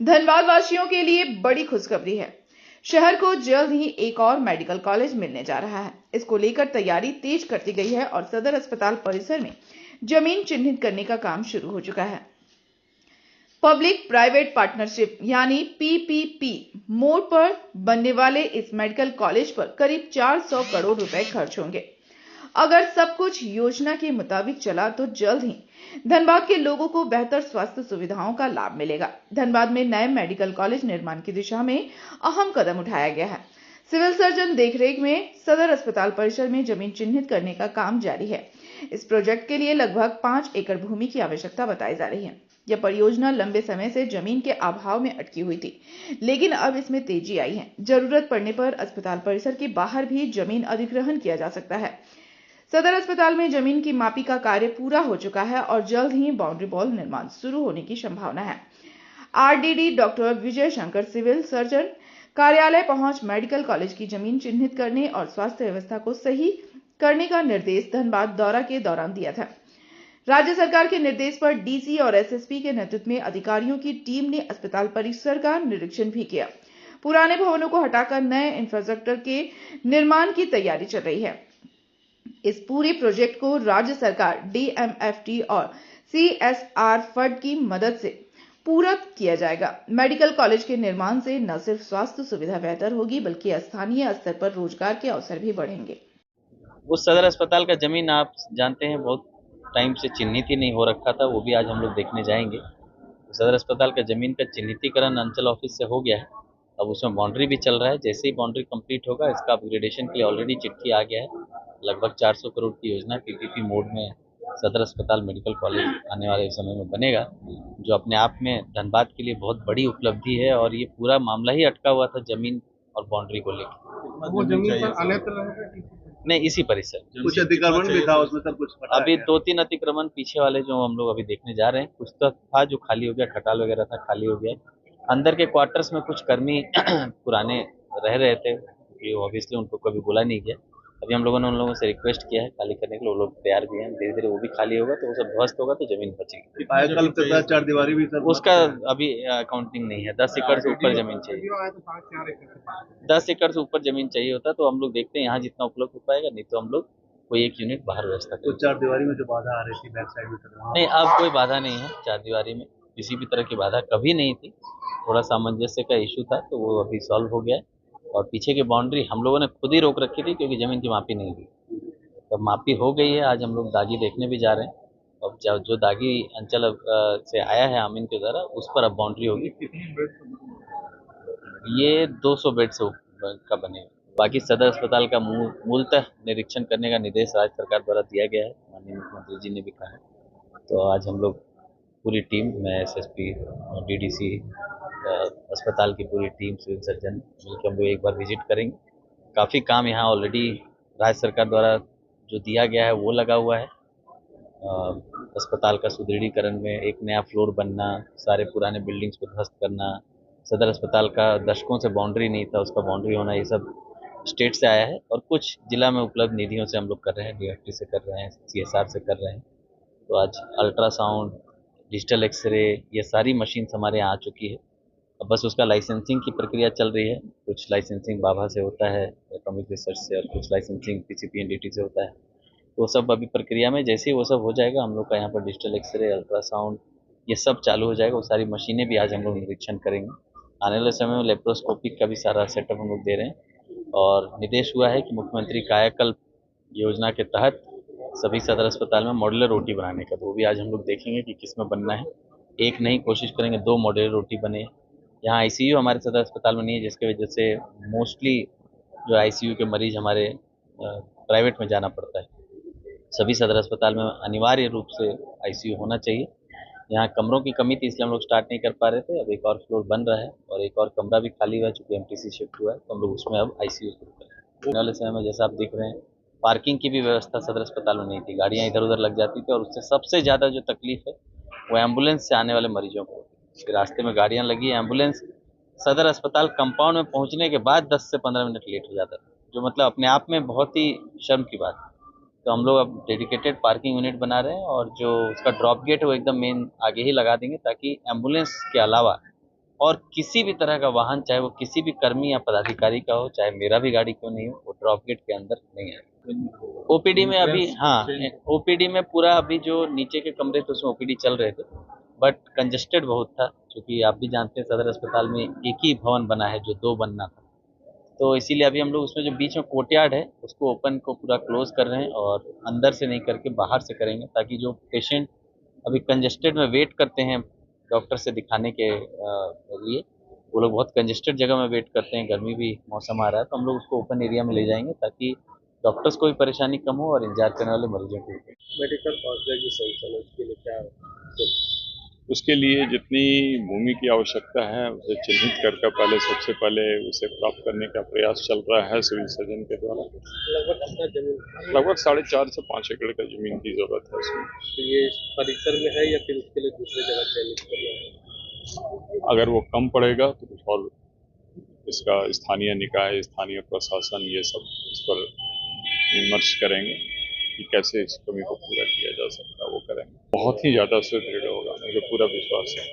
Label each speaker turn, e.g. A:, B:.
A: धनबाद वासियों के लिए बड़ी खुशखबरी है। शहर को जल्द ही एक और मेडिकल कॉलेज मिलने जा रहा है। इसको लेकर तैयारी तेज कर दी गई है और सदर अस्पताल परिसर में जमीन चिन्हित करने का काम शुरू हो चुका है। पब्लिक प्राइवेट पार्टनरशिप यानी पीपीपी मोड पर बनने वाले इस मेडिकल कॉलेज पर करीब 400 करोड़ रुपए खर्च होंगे। अगर सब कुछ योजना के मुताबिक चला तो जल्द ही धनबाद के लोगों को बेहतर स्वास्थ्य सुविधाओं का लाभ मिलेगा। धनबाद में नए मेडिकल कॉलेज निर्माण की दिशा में अहम कदम उठाया गया है। सिविल सर्जन देखरेख में सदर अस्पताल परिसर में जमीन चिन्हित करने का काम जारी है। इस प्रोजेक्ट के लिए लगभग 5 एकड़ भूमि की आवश्यकता बताई जा रही है। यह परियोजना लंबे समय से जमीन के अभाव में अटकी हुई थी, लेकिन अब इसमें तेजी आई है। जरूरत पड़ने पर अस्पताल परिसर के बाहर भी जमीन अधिग्रहण किया जा सकता है। सदर अस्पताल में जमीन की मापी का कार्य पूरा हो चुका है और जल्द ही बाउंड्री वॉल निर्माण शुरू होने की संभावना है। RDD doctor Vijay Shankar civil surgeon कार्यालय पहुंच मेडिकल कॉलेज की जमीन चिन्हित करने और स्वास्थ्य व्यवस्था को सही करने का निर्देश धनबाद दौरा के दौरान दिया था। राज्य सरकार के निर्देश पर डीसी और एसएसपी के नेतृत्व में अधिकारियों की टीम ने अस्पताल परिसर का निरीक्षण भी किया। पुराने भवनों को हटाकर नए इंफ्रास्ट्रक्चर के निर्माण की तैयारी चल रही है। इस पूरे प्रोजेक्ट को राज्य सरकार डीएमएफटी और सीएसआर फंड की मदद से पूरा किया जाएगा। मेडिकल कॉलेज के निर्माण से न सिर्फ स्वास्थ्य सुविधा बेहतर होगी बल्कि स्थानीय स्तर पर रोजगार के अवसर भी बढ़ेंगे।
B: वो सदर अस्पताल का जमीन आप जानते हैं बहुत टाइम से चिन्हित ही नहीं हो रखा था, वो भी आज हम लोग देखने जाएंगे। सदर अस्पताल का जमीन का चिन्हितीकरण अंचल ऑफिस से हो गया है। अब उसमें बाउंड्री भी चल रहा है। जैसे ही बाउंड्री कंप्लीट होगा इसका अपग्रेडेशन के लिए ऑलरेडी चिट्ठी आ गया है। लगभग 400 करोड़ की योजना पीपीपी मोड में सदर अस्पताल मेडिकल कॉलेज आने वाले समय में बनेगा, जो अपने आप में धनबाद के लिए बहुत बड़ी उपलब्धि है। और ये पूरा मामला ही अटका हुआ था जमीन और बाउंड्री को लेकर।
C: वो जमीन पर अन्यत्र रहेगा?
B: नहीं, इसी परिसर
C: कुछ अतिक्रमण भी था उसमें, सब कुछ
B: अभी 2-3 अतिक्रमण पीछे वाले जो हम लोग अभी देखने जा रहे हैं। कुछ तो था जो खाली हो गया, खटाल वगैरह था खाली हो गया। अंदर के क्वार्टर्स में कुछ कर्मी पुराने रह रहे थे, ऑब्वियसली उनको कभी बोला नहीं गया। अभी हम लोगों ने उन लोगों से रिक्वेस्ट किया है खाली करने के लिए, वो लोग तैयार भी हैं। धीरे धीरे वो भी खाली होगा तो वो सब ध्वस्त होगा तो जमीन बचेगी।
C: कल 4 दीवारी भी सर
B: उसका अभी काउंटिंग नहीं है। 10 एकड़ से ऊपर जमीन चाहिए। 10 एकड़ से ऊपर जमीन चाहिए होता तो हम लोग देखते हैं यहाँ जितना उपलब्ध हो पाएगा, नहीं तो हम लोग कोई एक यूनिट बाहर व्यवस्था करें।
C: तो 4 दीवारी में जो बाधा आ रही थी बैक साइड में
B: नहीं, अब कोई बाधा नहीं है। 4 दीवारी में किसी भी तरह की बाधा कभी नहीं थी। थोड़ा सामंजस्य का इशू था तो वो अभी सॉल्व हो गया है। और पीछे की बाउंड्री हम लोगों ने खुद ही रोक रखी थी क्योंकि जमीन की मापी नहीं हुई। तब मापी हो गई है। आज हम लोग दागी देखने भी जा रहे हैं। अब जो दागी अंचल से आया है आमीन के द्वारा, उस पर अब बाउंड्री होगी। ये 200 बेड से का बने। बाकी सदर अस्पताल का मूलतः निरीक्षण करने का निर्देश राज्य सरकार द्वारा दिया गया है, माननीय मुख्यमंत्री जी ने भी कहा है। तो आज हम लोग पूरी टीम, मैं एसएसपी, डीडीसी, अस्पताल की पूरी टीम, सिविल सर्जन मिलकर हम लोग एक बार विजिट करेंगे। काफ़ी काम यहाँ ऑलरेडी राज्य सरकार द्वारा जो दिया गया है वो लगा हुआ है। अस्पताल का सुदृढ़ीकरण में एक नया फ्लोर बनना, सारे पुराने बिल्डिंग्स को ध्वस्त करना, सदर अस्पताल का दशकों से बाउंड्री नहीं था उसका बाउंड्री होना, ये सब स्टेट से आया है। और कुछ जिला में उपलब्ध निधियों से हम लोग कर रहे हैं, डीएफटी से कर रहे हैं, सीएसआर से कर रहे हैं। तो आज अल्ट्रासाउंड, डिजिटल एक्सरे, ये सारी मशीन्स हमारे यहाँ आ चुकी है। अब बस उसका लाइसेंसिंग की प्रक्रिया चल रही है। कुछ लाइसेंसिंग बाबा से होता है, एटॉमिक रिसर्च से, और कुछ लाइसेंसिंग पीसीपीएनडीटी से होता है। तो सब अभी प्रक्रिया में, जैसे ही वो सब हो जाएगा हम लोग का यहाँ पर डिजिटल एक्सरे, अल्ट्रासाउंड, ये सब चालू हो जाएगा। वो सारी मशीनें भी आज हम लोग निरीक्षण करेंगे। आने वाले समय में लेप्रोस्कोपिक का भी सारा सेटअप हम लोग दे रहे हैं। और निर्देश हुआ है कि मुख्यमंत्री कायाकल्प योजना के तहत सभी सदर अस्पताल में मॉड्यूलर ओटी बनाने का, तो वो भी आज हम लोग देखेंगे कि किस में बनना है। एक नहीं, कोशिश करेंगे 2 मॉड्यूलर ओटी बने। यहाँ आईसीयू हमारे सदर अस्पताल में नहीं है, जिसकी वजह से मोस्टली जो आईसीयू के मरीज हमारे प्राइवेट में जाना पड़ता है। सभी सदर अस्पताल में अनिवार्य रूप से आईसीयू होना चाहिए। यहाँ कमरों की कमी थी इसलिए हम लोग स्टार्ट नहीं कर पा रहे थे। अब एक और फ्लोर बन रहा है और एक और कमरा भी खाली हुआ है, चूँकि एमटीसी शिफ्ट हुआ है तो हम लोग उसमें अब आईसीयू शुरू करें। आने वाले समय में जैसा आप देख रहे हैं, पार्किंग की भी व्यवस्था सदर अस्पताल में नहीं थी। गाड़ियाँ इधर उधर लग जाती थी और उससे सबसे ज़्यादा जो तकलीफ है वो एम्बुलेंस से आने वाले मरीजों को। रास्ते में गाड़ियाँ लगी, एम्बुलेंस सदर अस्पताल कंपाउंड में पहुँचने के बाद 10 से 15 मिनट लेट हो जाता था, जो मतलब अपने आप में बहुत ही शर्म की बात है। तो हम लोग अब डेडिकेटेड पार्किंग यूनिट बना रहे हैं और जो उसका ड्रॉप गेट है वो एकदम मेन आगे ही लगा देंगे, ताकि एम्बुलेंस के अलावा और किसी भी तरह का वाहन, चाहे वो किसी भी कर्मी या पदाधिकारी का हो, चाहे मेरा भी गाड़ी क्यों नहीं हो, वो ड्रॉप गेट के अंदर नहीं आए। ओपीडी में अभी, हाँ, ओपीडी में पूरा अभी जो नीचे के कमरे थे उसमें ओपीडी चल रहे थे, बट कंजेस्टेड बहुत था, क्योंकि आप भी जानते हैं सदर अस्पताल में एक ही भवन बना है जो 2 बनना था। तो इसीलिए अभी हम लोग उसमें जो बीच में कोर्टयार्ड है उसको ओपन को पूरा क्लोज कर रहे हैं और अंदर से नहीं करके बाहर से करेंगे, ताकि जो पेशेंट अभी कंजेस्टेड में वेट करते हैं डॉक्टर से दिखाने के लिए, वो लोग बहुत कंजेस्टेड जगह में वेट करते हैं, गर्मी भी मौसम आ रहा है, तो हम लोग उसको ओपन एरिया में ले जाएंगे ताकि डॉक्टर्स को भी परेशानी कम हो और इंतजार करने वाले मरीजों को भी।
C: मेडिकल कॉलेज की संचालन उसके लिए क्या
D: उसके लिए जितनी भूमि की आवश्यकता है उसे चिन्हित करके पहले सबसे पहले उसे प्राप्त करने का प्रयास चल रहा है सिविल सर्जन के द्वारा।
C: लगभग कितना जमीन?
D: लगभग 4.5 से 5 एकड़ का जमीन की जरूरत है उसमें।
C: तो ये परिसर में है या फिर उसके लिए दूसरी जगह चयनित करना है?
D: अगर वो कम पड़ेगा तो कुछ और इसका स्थानीय निकाय, स्थानीय प्रशासन ये सब इस पर विमर्श करेंगे कि कैसे इस कमी को पूरा किया जा सकता है, वो करेंगे। बहुत ही ज्यादा सुदृढ़ होगा, मुझे पूरा विश्वास है।